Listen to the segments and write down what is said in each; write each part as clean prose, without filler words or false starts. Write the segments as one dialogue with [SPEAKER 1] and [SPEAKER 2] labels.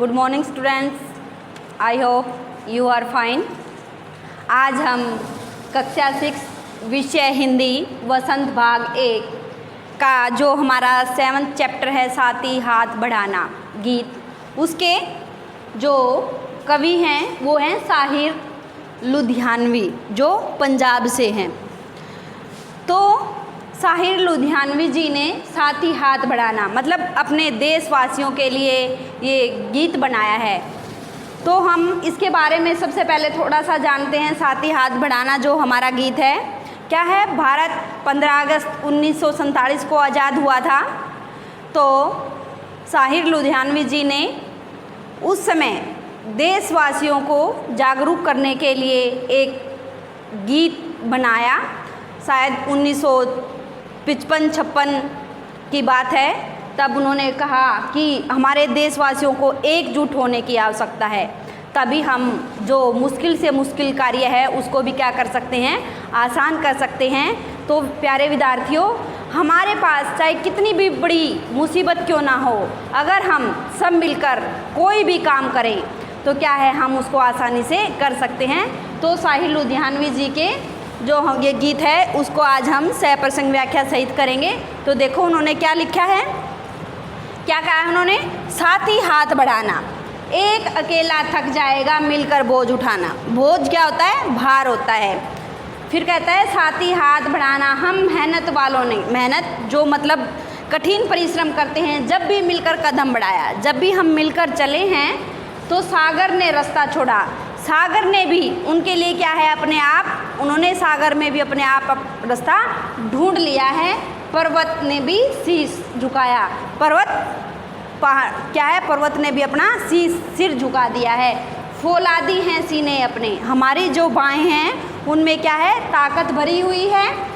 [SPEAKER 1] Good morning students, I hope you are fine. आज हम कक्षा 6 विषय हिंदी वसंत भाग 1 का जो हमारा 7th चैप्टर है साथी हाथ बढ़ाना गीत, उसके जो कवि हैं वो हैं साहिर लुधियानवी जो पंजाब से हैं। तो साहिर लुधियानवी जी ने साथी हाथ बढ़ाना मतलब अपने देशवासियों के लिए ये गीत बनाया है। तो हम इसके बारे में सबसे पहले थोड़ा सा जानते हैं। साथी हाथ बढ़ाना जो हमारा गीत है क्या है। भारत 15 अगस्त 1947 को आज़ाद हुआ था। तो साहिर लुधियानवी जी ने उस समय देशवासियों को जागरूक करने के लिए एक गीत बनाया। शायद 1955-56 की बात है। तब उन्होंने कहा कि हमारे देशवासियों को एकजुट होने की आवश्यकता है, तभी हम जो मुश्किल से मुश्किल कार्य है उसको भी क्या कर सकते हैं, आसान कर सकते हैं। तो प्यारे विद्यार्थियों, हमारे पास चाहे कितनी भी बड़ी मुसीबत क्यों ना हो, अगर हम सब मिलकर कोई भी काम करें तो क्या है, हम उसको आसानी से कर सकते हैं। तो साहिर लुधियानवी जी के जो ये गीत है उसको आज हम सह प्रसंग व्याख्या सहित करेंगे। तो देखो उन्होंने क्या लिखा है, क्या कहा है उन्होंने। साथी हाथ बढ़ाना, एक अकेला थक जाएगा मिलकर बोझ उठाना। बोझ क्या होता है, भार होता है। फिर कहता है साथी हाथ बढ़ाना, हम मेहनत वालों ने, मेहनत जो मतलब कठिन परिश्रम करते हैं, जब भी मिलकर कदम बढ़ाया, जब भी हम मिलकर चले हैं तो सागर ने रास्ता छोड़ा। सागर ने भी उनके लिए क्या है, अपने आप, उन्होंने सागर में भी अपने आप रास्ता ढूंढ लिया है। पर्वत ने भी शीश झुकाया, पर्वत पहाड़ क्या है, पर्वत ने भी अपना सिर झुका दिया है। फौलादी हैं सीने अपने, हमारी जो बाहें हैं उनमें क्या है, ताकत भरी हुई है।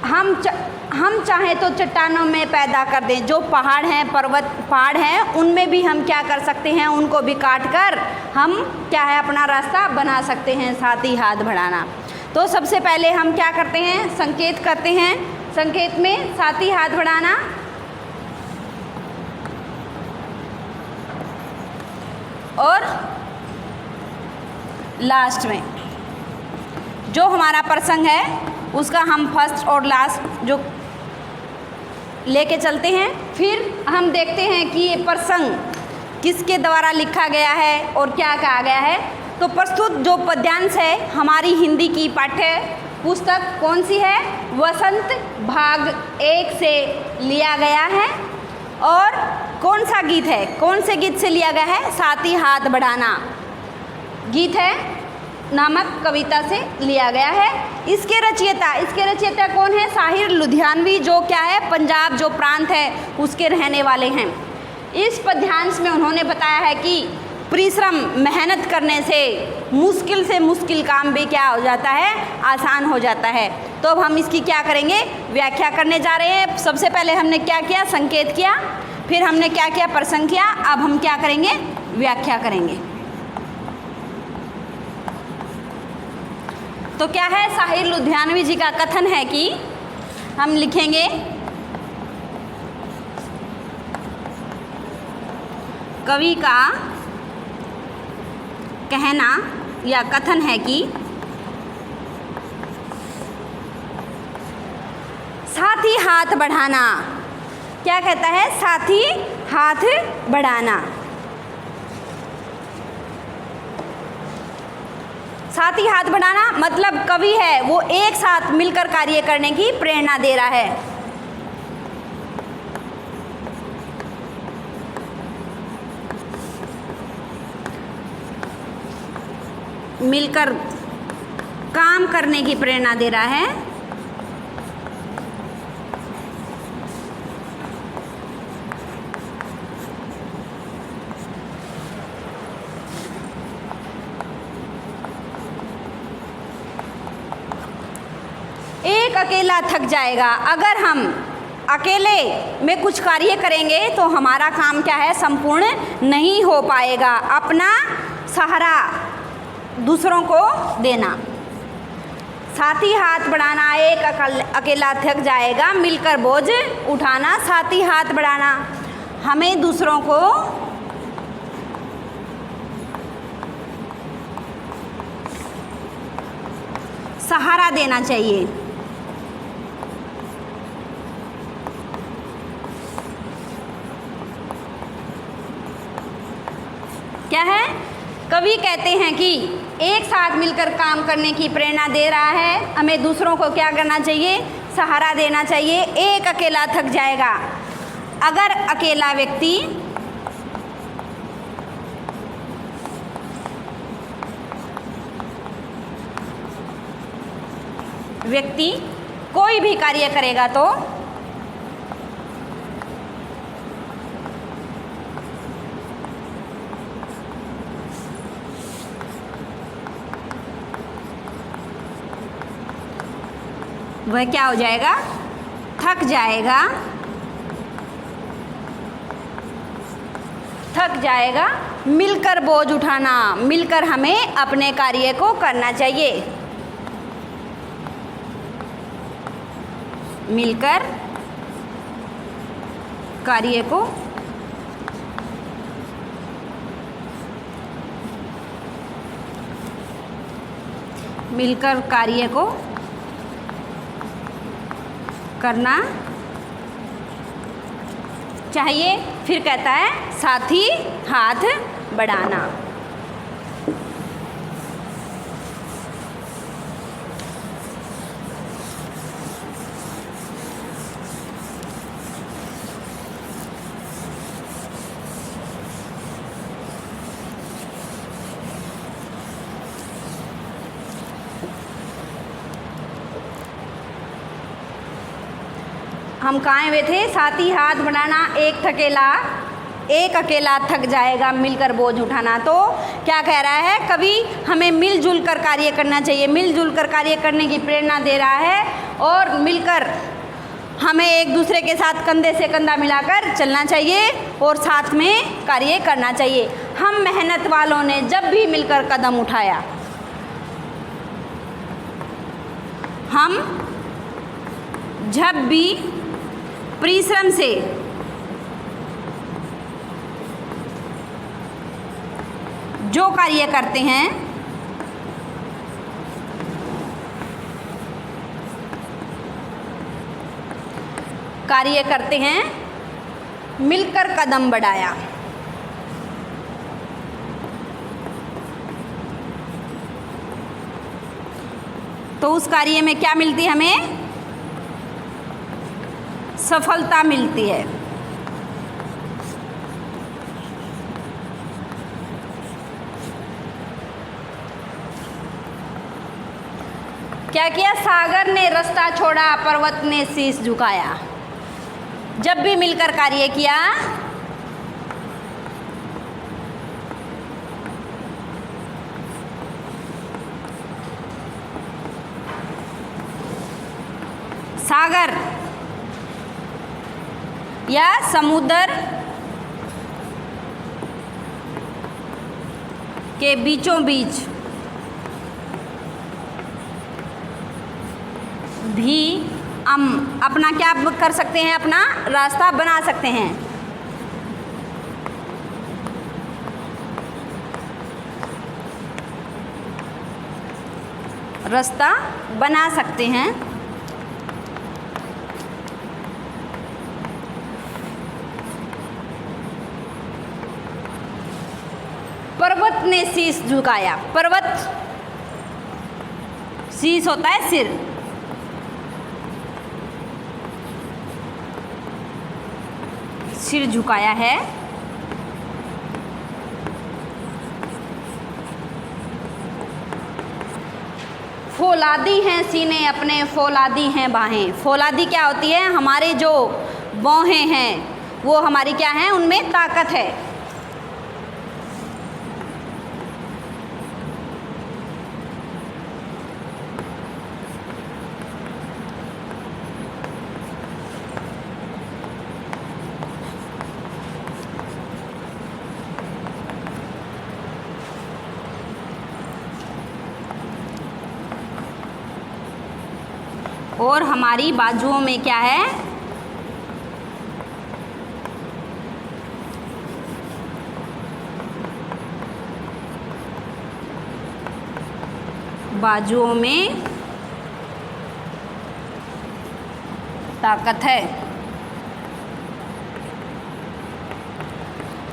[SPEAKER 1] हम चाहें तो चट्टानों में पैदा कर दें, जो पहाड़ हैं, पर्वत पहाड़ हैं, उनमें भी हम क्या कर सकते हैं, उनको भी काट कर हम क्या है, अपना रास्ता बना सकते हैं। साथी हाथ बढ़ाना। तो सबसे पहले हम क्या करते हैं, संकेत करते हैं। संकेत में साथी हाथ बढ़ाना, और लास्ट में जो हमारा प्रसंग है उसका हम फर्स्ट और लास्ट जो लेके चलते हैं। फिर हम देखते हैं कि ये प्रसंग किसके द्वारा लिखा गया है और क्या कहा गया है। तो प्रस्तुत जो पद्यांश है हमारी हिंदी की पाठ्य पुस्तक कौन सी है, वसंत भाग 1 से लिया गया है। और कौन सा गीत है, कौन से गीत से लिया गया है, साथी हाथ बढ़ाना गीत है नामक कविता से लिया गया है। इसके रचयिता कौन है, साहिर लुधियानवी, जो क्या है, पंजाब जो प्रांत है उसके रहने वाले हैं। इस पद्यांश में उन्होंने बताया है कि परिश्रम मेहनत करने से मुश्किल काम भी क्या हो जाता है, आसान हो जाता है। तो अब हम इसकी क्या करेंगे, व्याख्या करने जा रहे हैं। सबसे पहले हमने क्या किया, संकेत किया, फिर हमने क्या किया, प्रसंग किया। अब हम क्या करेंगे, व्याख्या करेंगे। तो क्या है, साहिर लुधियानवी जी का कथन है कि हम लिखेंगे, कवि का कहना या कथन है कि साथी हाथ बढ़ाना, क्या कहता है, साथी हाथ बढ़ाना। साथी हाथ बढ़ाना मतलब कवि है वो एक साथ मिलकर कार्य करने की प्रेरणा दे रहा है। मिलकर काम करने की प्रेरणा दे रहा है। एक अकेला थक जाएगा, अगर हम अकेले में कुछ कार्य करेंगे तो हमारा काम क्या है, संपूर्ण नहीं हो पाएगा। अपना सहारा दूसरों को देना। साथी हाथ बढ़ाना, एक अकेला थक जाएगा, मिलकर बोझ उठाना। साथी हाथ बढ़ाना, हमें दूसरों को सहारा देना चाहिए। क्या है? कवि कहते हैं कि एक साथ मिलकर काम करने की प्रेरणा दे रहा है। हमें दूसरों को क्या करना चाहिए? सहारा देना चाहिए। एक अकेला थक जाएगा। अगर अकेला व्यक्ति कोई भी कार्य करेगा तो वह क्या हो जाएगा? थक जाएगा। थक जाएगा। मिलकर बोझ उठाना, मिलकर हमें अपने कार्य को करना चाहिए। मिलकर कार्य को करना चाहिए। फिर कहता है साथ ही हाथ बढ़ाना। हम कहाँ हुए थे? साथ ही हाथ बढ़ाना, एक अकेला थक जाएगा, मिलकर बोझ उठाना। तो क्या कह रहा है कवि? हमें मिलजुल कर कार्य करना चाहिए। मिलजुल कर कार्य करने की प्रेरणा दे रहा है और मिलकर हमें एक दूसरे के साथ कंधे से कंधा मिलाकर चलना चाहिए और साथ में कार्य करना चाहिए। हम मेहनत वालों ने जब भी मिलकर कदम उठाया, हम जब भी परिश्रम से जो कार्य करते हैं, मिलकर कदम बढ़ाया। तो उस कार्य में क्या मिलती है? हमें सफलता मिलती है। क्या किया? सागर ने रास्ता छोड़ा, पर्वत ने शीश झुकाया। जब भी मिलकर कार्य किया, सागर या समुद्र के बीचों बीच भी हम अपना क्या कर सकते हैं? अपना रास्ता बना सकते हैं। रास्ता बना सकते हैं। पर्वत ने शीश झुकाया। पर्वत, शीश होता है सिर। सिर झुकाया है। फौलादी हैं सीने अपने, फौलादी हैं बाहें। फौलादी क्या होती है? हमारे जो बाहें हैं वो हमारी क्या है? उनमें ताकत है। और हमारी बाजुओं में क्या है? बाजुओं में ताकत है।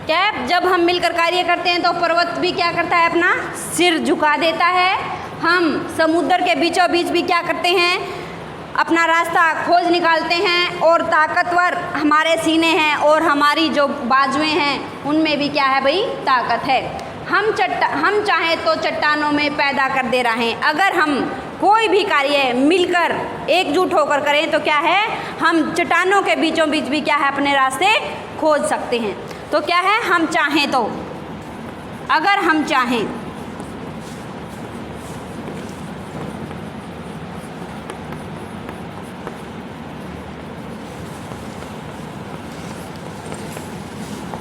[SPEAKER 1] क्या जब हम मिलकर कार्य करते हैं तो पर्वत भी क्या करता है, अपना सिर झुका देता है। हम समुद्र के बीचों बीच भी क्या करते हैं, अपना रास्ता खोज निकालते हैं। और ताकतवर हमारे सीने हैं और हमारी जो बाजुएं हैं उनमें भी क्या है भाई, ताकत है। हम चाहें तो चट्टानों में पैदा कर दे रहे हैं। अगर हम कोई भी कार्य मिलकर एकजुट होकर करें तो क्या है, हम चट्टानों के बीचों बीच भी क्या है, अपने रास्ते खोज सकते हैं। तो क्या है, हम चाहें तो, अगर हम चाहें।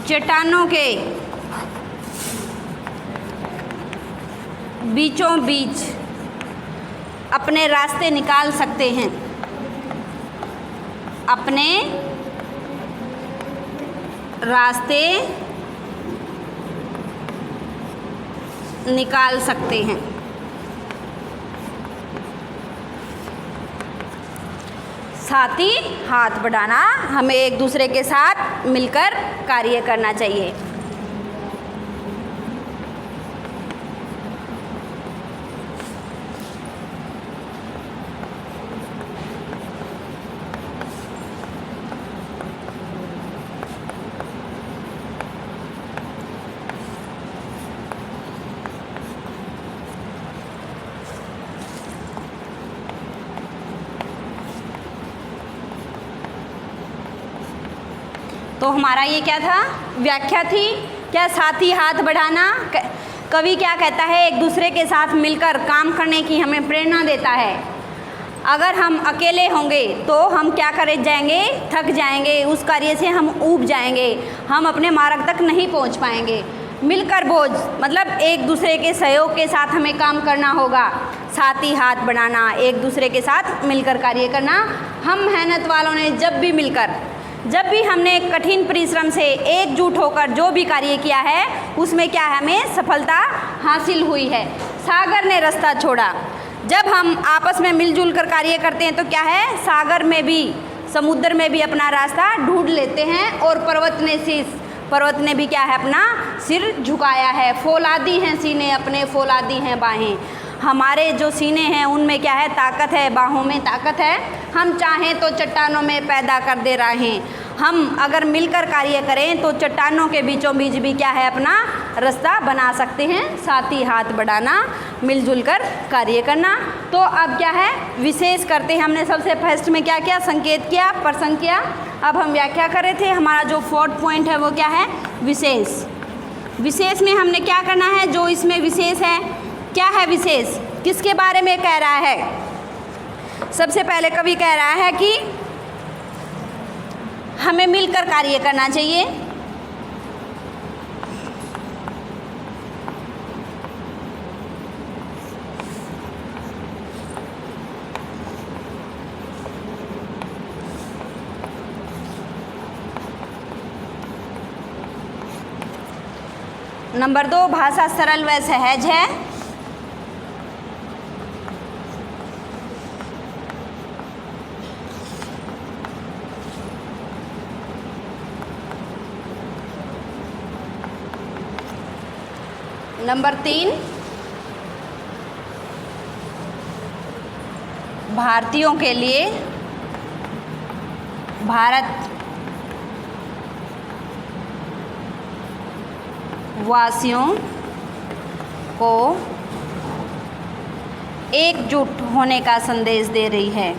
[SPEAKER 1] चट्टानों के बीचों बीच अपने रास्ते निकाल सकते हैं, अपने रास्ते निकाल सकते हैं। साथ ही हाथ बढ़ाना, हमें एक दूसरे के साथ मिलकर कार्य करना चाहिए। तो हमारा ये क्या था, व्याख्या थी क्या, साथ ही हाथ बढ़ाना। कवि क्या कहता है, एक दूसरे के साथ मिलकर काम करने की हमें प्रेरणा देता है। अगर हम अकेले होंगे तो हम क्या कर जाएंगे, थक जाएंगे, उस कार्य से हम ऊब जाएंगे, हम अपने मार्ग तक नहीं पहुंच पाएंगे। मिलकर बोझ मतलब एक दूसरे के सहयोग के साथ हमें काम करना होगा। साथ ही हाथ बढ़ाना, एक दूसरे के साथ मिलकर कार्य करना। हम मेहनत वालों ने जब भी हमने कठिन परिश्रम से एकजुट होकर जो भी कार्य किया है उसमें क्या है, हमें सफलता हासिल हुई है। सागर ने रास्ता छोड़ा, जब हम आपस में मिलजुल कर कार्य करते हैं तो क्या है, सागर में भी, समुद्र में भी अपना रास्ता ढूंढ लेते हैं। और पर्वत ने भी क्या है, अपना सिर झुकाया है। फौलादी हैं सीने अपने, फौलादी हैं बाहें। हमारे जो सीने हैं उनमें क्या है, ताकत है, बाहों में ताकत है। हम चाहें तो चट्टानों में पैदा कर दे रहे हैं। हम अगर मिलकर कार्य करें तो चट्टानों के बीचों बीच भी क्या है, अपना रास्ता बना सकते हैं। साथ ही हाथ बढ़ाना, मिलजुल कर कार्य करना। तो अब क्या है, विशेष करते हैं। हमने सबसे फर्स्ट में क्या किया, संकेत किया, प्रसंग किया। अब हम व्याख्या कर रहे थे। हमारा जो 4th पॉइंट है वो क्या है, विशेष। विशेष में हमने क्या करना है, जो इसमें विशेष है, क्या है विशेष, किसके बारे में कह रहा है। सबसे पहले कवि कह रहा है कि हमें मिलकर कार्य करना चाहिए। नंबर 2, भाषा सरल व सहज है। नंबर 3, भारतीयों के लिए, भारत वासियों को एकजुट होने का संदेश दे रही है।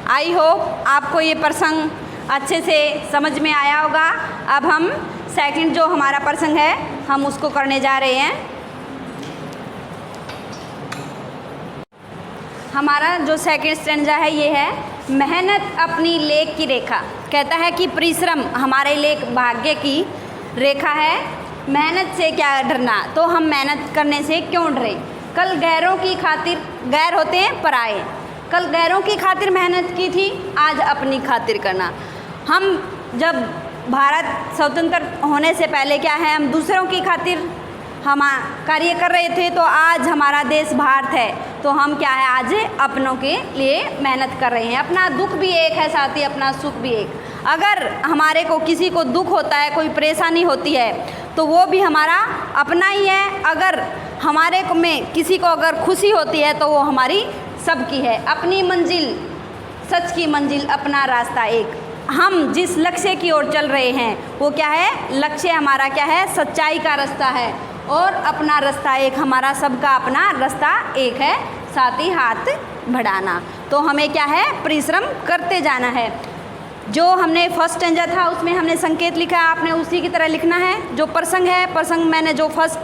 [SPEAKER 1] आई होप आपको ये प्रसंग अच्छे से समझ में आया होगा। अब हम सेकंड जो हमारा प्रसंग है हम उसको करने जा रहे हैं। हमारा जो सेकंड स्टैंजा है ये है, मेहनत अपनी लेख की रेखा। कहता है कि परिश्रम हमारे लेख भाग्य की रेखा है। मेहनत से क्या डरना, तो हम मेहनत करने से क्यों डरे। कल गैरों की खातिर गैर होते हैं पराए। कल गैरों की खातिर मेहनत की थी, आज अपनी खातिर करना। हम जब भारत स्वतंत्र होने से पहले क्या है, हम दूसरों की खातिर हम कार्य कर रहे थे, तो आज हमारा देश भारत है, तो हम क्या है आज अपनों के लिए मेहनत कर रहे हैं। अपना दुख भी एक है साथ ही अपना सुख भी एक। अगर हमारे को किसी को दुख होता है, कोई परेशानी होती है, तो वो भी हमारा अपना ही है। अगर हमारे को में किसी को अगर खुशी होती है तो वो हमारी सबकी है। अपनी मंजिल सच की मंजिल, अपना रास्ता एक। हम जिस लक्ष्य की ओर चल रहे हैं वो क्या है, लक्ष्य हमारा क्या है, सच्चाई का रास्ता है, और अपना रास्ता एक, हमारा सबका अपना रास्ता एक है, साथ ही हाथ बढ़ाना। तो हमें क्या है, परिश्रम करते जाना है। जो हमने फर्स्ट स्टैंजा था उसमें हमने संकेत लिखा है, आपने उसी की तरह लिखना है। जो प्रसंग है, प्रसंग मैंने जो फर्स्ट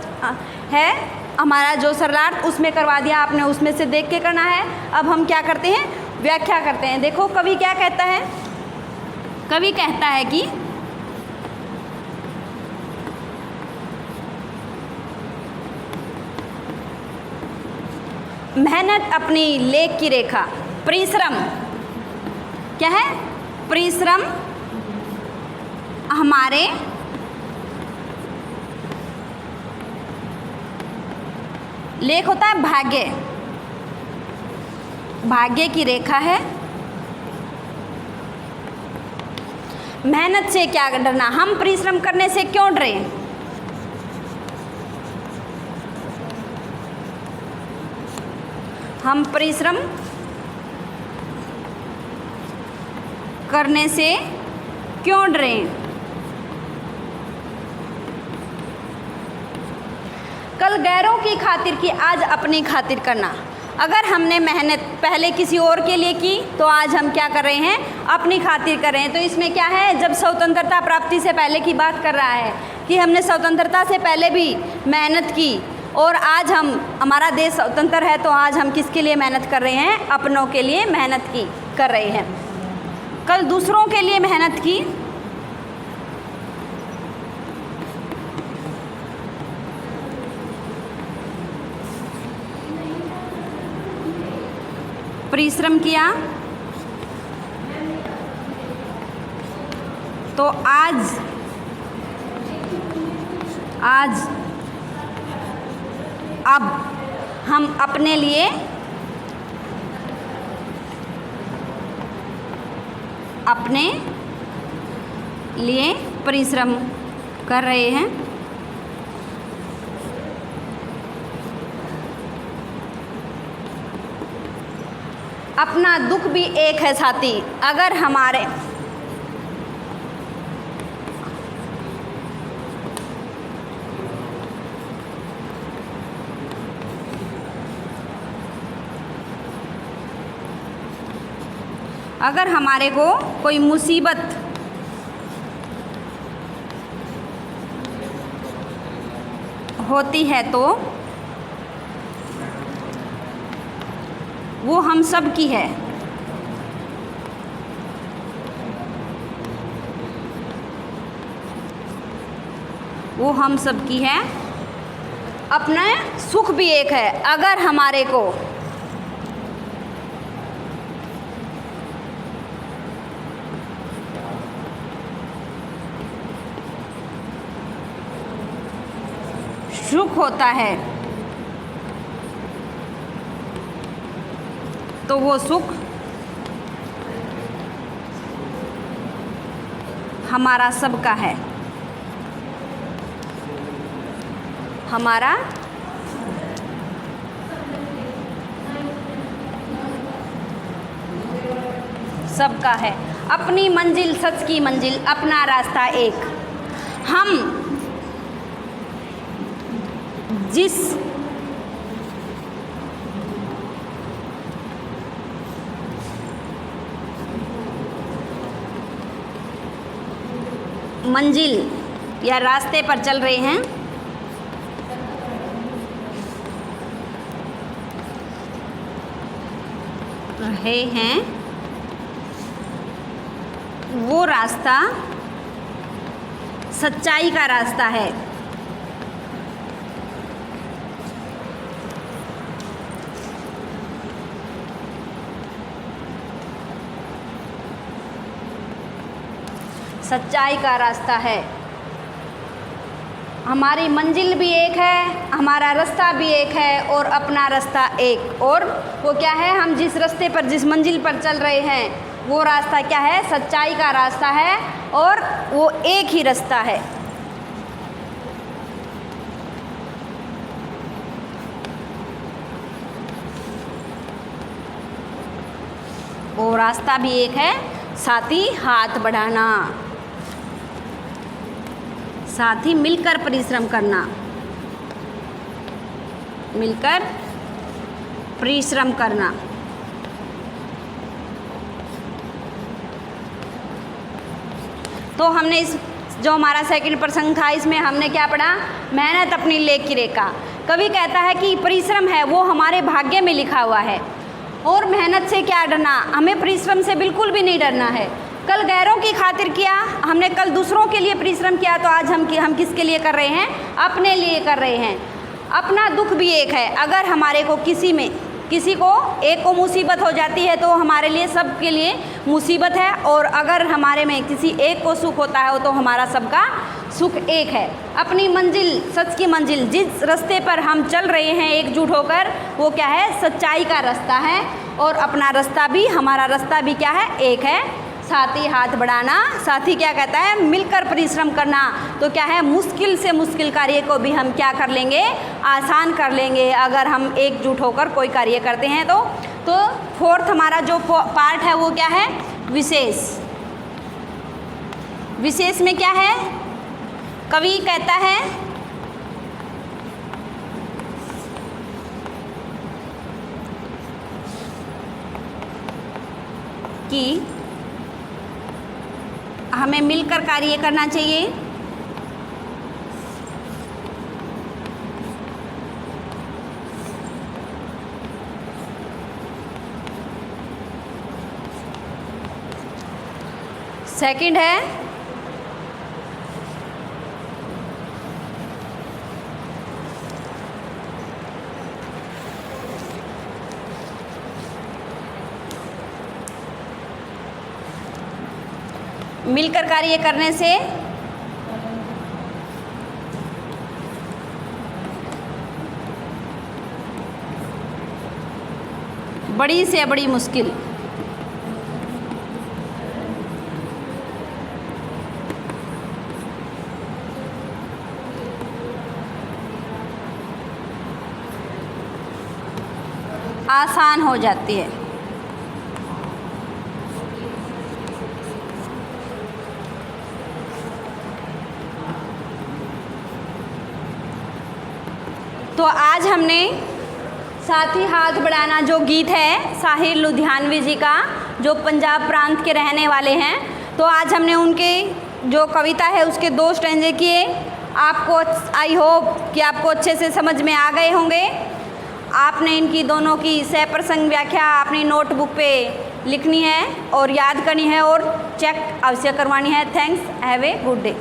[SPEAKER 1] है हमारा जो सरलार्थ उसमें करवा दिया, आपने उसमें से देख के करना है। अब हम क्या करते हैं, व्याख्या करते हैं। देखो कवि क्या कहता है, कवि कहता है कि मेहनत अपनी लेख की रेखा, परिश्रम क्या है, परिश्रम हमारे लेख होता है भाग्य, भाग्य की रेखा है। मेहनत से क्या डरना, हम परिश्रम करने से क्यों डरे। हम परिश्रम करने से क्यों डरे। कल गैरों की खातिर की, आज अपनी खातिर करना। अगर हमने मेहनत पहले किसी और के लिए की तो आज हम क्या कर रहे हैं, अपनी खातिर कर रहे हैं। तो इसमें क्या है, जब स्वतंत्रता प्राप्ति से पहले की बात कर रहा है कि हमने स्वतंत्रता से पहले भी मेहनत की, और आज हम हमारा देश स्वतंत्र है, तो आज हम किसके लिए मेहनत कर रहे हैं, अपनों के लिए मेहनत की कर रहे हैं। कल दूसरों के लिए मेहनत की, परिश्रम किया, तो आज अब हम अपने लिए परिश्रम कर रहे हैं। अपना दुख भी एक है साथी। अगर हमारे को कोई मुसीबत होती है तो वो हम सब की है। वो हम सब की है। अपना सुख भी एक है। अगर हमारे को सुख होता है तो वो सुख हमारा सबका है। हमारा सबका है। अपनी मंजिल सच की मंजिल, अपना रास्ता एक। हम जिस मंजिल या रास्ते पर चल रहे हैं वो रास्ता सच्चाई का रास्ता है। सच्चाई का रास्ता है। हमारी मंजिल भी एक है, हमारा रास्ता भी एक है और अपना रास्ता एक। और वो क्या है, हम जिस रास्ते पर, जिस मंजिल पर चल रहे हैं वो रास्ता क्या है, सच्चाई का रास्ता है और वो एक ही रास्ता है। वो रास्ता भी एक है, साथ ही हाथ बढ़ाना, साथ ही मिलकर परिश्रम करना, मिलकर परिश्रम करना। तो हमने इस जो हमारा सेकंड प्रसंग था इसमें हमने क्या पढ़ा, मेहनत अपनी लेख की रेखा। कवि कहता है कि परिश्रम है वो हमारे भाग्य में लिखा हुआ है और मेहनत से क्या डरना, हमें परिश्रम से बिल्कुल भी नहीं डरना है। कल गैरों की खातिर किया हमने, कल दूसरों के लिए परिश्रम किया, तो आज हम किसके लिए कर रहे हैं, अपने लिए कर रहे हैं। अपना दुख भी एक है, अगर हमारे को किसी को एक को मुसीबत हो जाती है तो हमारे लिए सब के लिए मुसीबत है, और अगर हमारे में किसी एक को सुख होता है तो हमारा सबका सुख एक है। अपनी मंजिल, सच की मंजिल, जिस रास्ते पर हम चल रहे हैं एकजुट होकर, वो क्या है, सच्चाई का रास्ता है और अपना रास्ता भी, हमारा रास्ता भी क्या है, एक है। साथ ही हाथ बढ़ाना, साथ ही क्या कहता है, मिलकर परिश्रम करना। तो क्या है, मुश्किल से मुश्किल कार्य को भी हम क्या कर लेंगे, आसान कर लेंगे अगर हम एकजुट होकर कोई कार्य करते हैं तो फोर्थ हमारा जो पार्ट है वो क्या है, विशेष। विशेष में क्या है, कवि कहता है कि हमें मिलकर कार्य करना चाहिए, सेकंड है मिलकर कार्य करने से बड़ी से बड़ी मुश्किल आसान हो जाती है। तो आज हमने साथ ही हाथ बढ़ाना जो गीत है साहिर लुधियानवी जी का, जो पंजाब प्रांत के रहने वाले हैं, तो आज हमने उनके जो कविता है उसके 2 स्टैंजे किए। आपको आई होप कि आपको अच्छे से समझ में आ गए होंगे। आपने इनकी दोनों की सप्रसंग व्याख्या अपनी नोटबुक पे लिखनी है और याद करनी है और चेक अवश्य करवानी है। Thanks, have a good day.